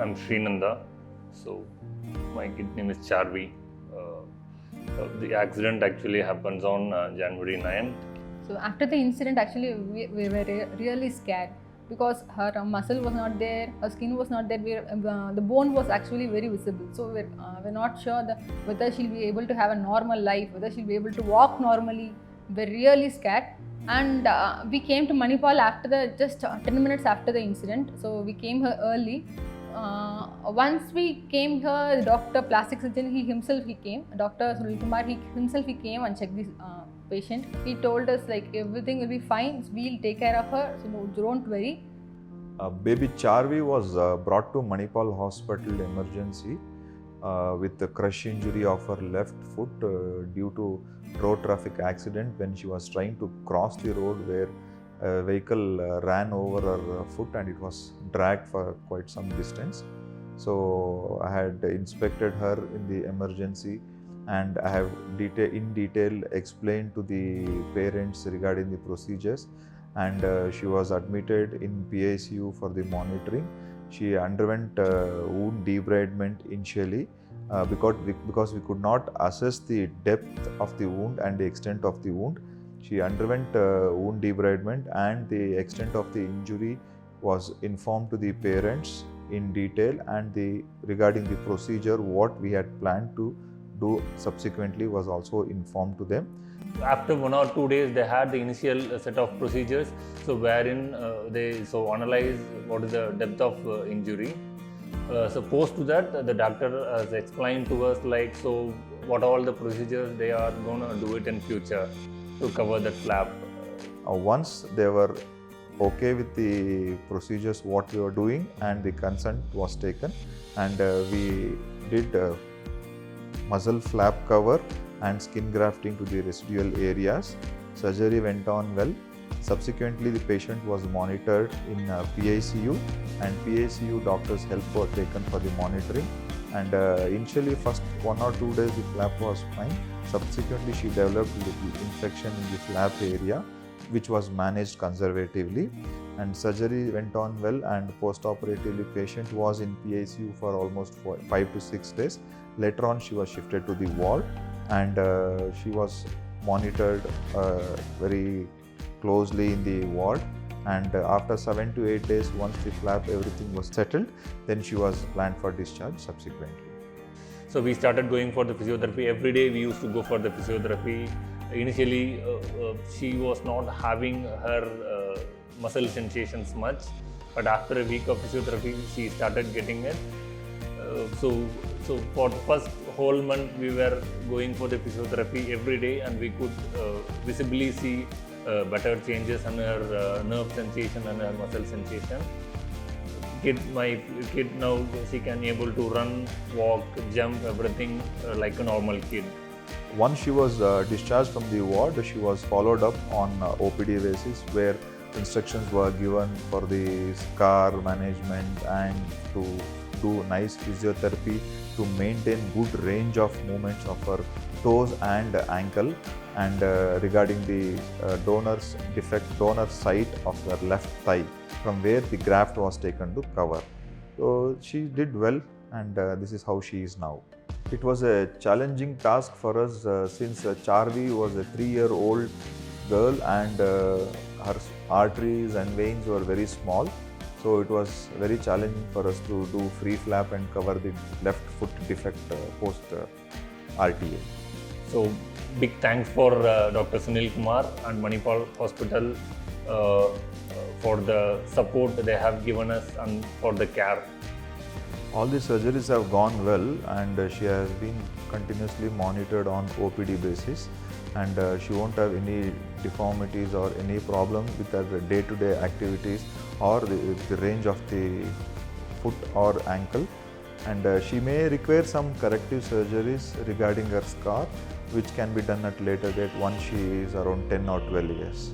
I'm Srinanda. So my kid name is Charvi. The accident actually happens on January 9th. So after the incident, actually we were really scared because her muscle was not there, her skin was not there. The bone was actually very visible. So we're not sure whether she'll be able to have a normal life, whether she'll be able to walk normally. We're really scared. And we came to Manipal after just 10 minutes after the incident. So we came here early. Once we came here, the doctor, plastic surgeon, he came. Dr. Sunil Kumar, he came and checked this patient. He told us like everything will be fine. We'll take care of her. So don't worry. Baby Charvi was brought to Manipal Hospital emergency with the crush injury of her left foot due to road traffic accident when she was trying to cross the road where a vehicle ran over her foot and it was dragged for quite some distance. So I had inspected her in the emergency and I have in detail explained to the parents regarding the procedures, and she was admitted in PICU for the monitoring. She underwent wound debridement initially because we could not assess the depth of the wound and the extent of the wound. She underwent wound debridement and the extent of the injury was informed to the parents in detail, and regarding the procedure what we had planned to do subsequently was also informed to them. After 1 or 2 days, they had the initial set of procedures. So wherein they analyze what is the depth of injury. So post to that, the doctor has explained to us what all the procedures they are going to do it in future to cover that flap. Once they were okay with the procedures what we were doing and the consent was taken, and we did muzzle flap cover and skin grafting to the residual areas. Surgery went on well. Subsequently, the patient was monitored in PICU, and PICU doctors' help were taken for the monitoring. And initially, first 1 or 2 days, the flap was fine. Subsequently, she developed a little infection in the flap area, which was managed conservatively. And surgery went on well, and post-operatively, patient was in PICU for almost 5 to 6 days. Later on, she was shifted to the ward, and she was monitored very closely in the ward, and after 7 to 8 days, once the flap everything was settled, then she was planned for discharge subsequently. So we started going for the physiotherapy. Every day we used to go for the physiotherapy. Initially she was not having her muscle sensations much, but after a week of physiotherapy she started getting it. So for the first whole month we were going for the physiotherapy every day, and we could visibly see better changes in her nerve sensation and her muscle sensation. My kid now, she can able to run, walk, jump, everything like a normal kid. Once she was discharged from the ward, she was followed up on OPD basis, where instructions were given for the scar management and to do nice physiotherapy to maintain good range of movements of her toes and ankle, and regarding the donor site of her left thigh, from where the graft was taken to cover. So she did well, and this is how she is now. It was a challenging task for us since Charvi was a 3-year-old girl, and her arteries and veins were very small. So it was very challenging for us to do free flap and cover the left foot defect post RTA. So big thanks for Dr. Sunil Kumar and Manipal Hospital for the support they have given us and for the care. All the surgeries have gone well, and she has been continuously monitored on OPD basis, and she won't have any deformities or any problem with her day-to-day activities or the range of the foot or ankle, and she may require some corrective surgeries regarding her scar, which can be done at later date once she is around 10 or 12 years.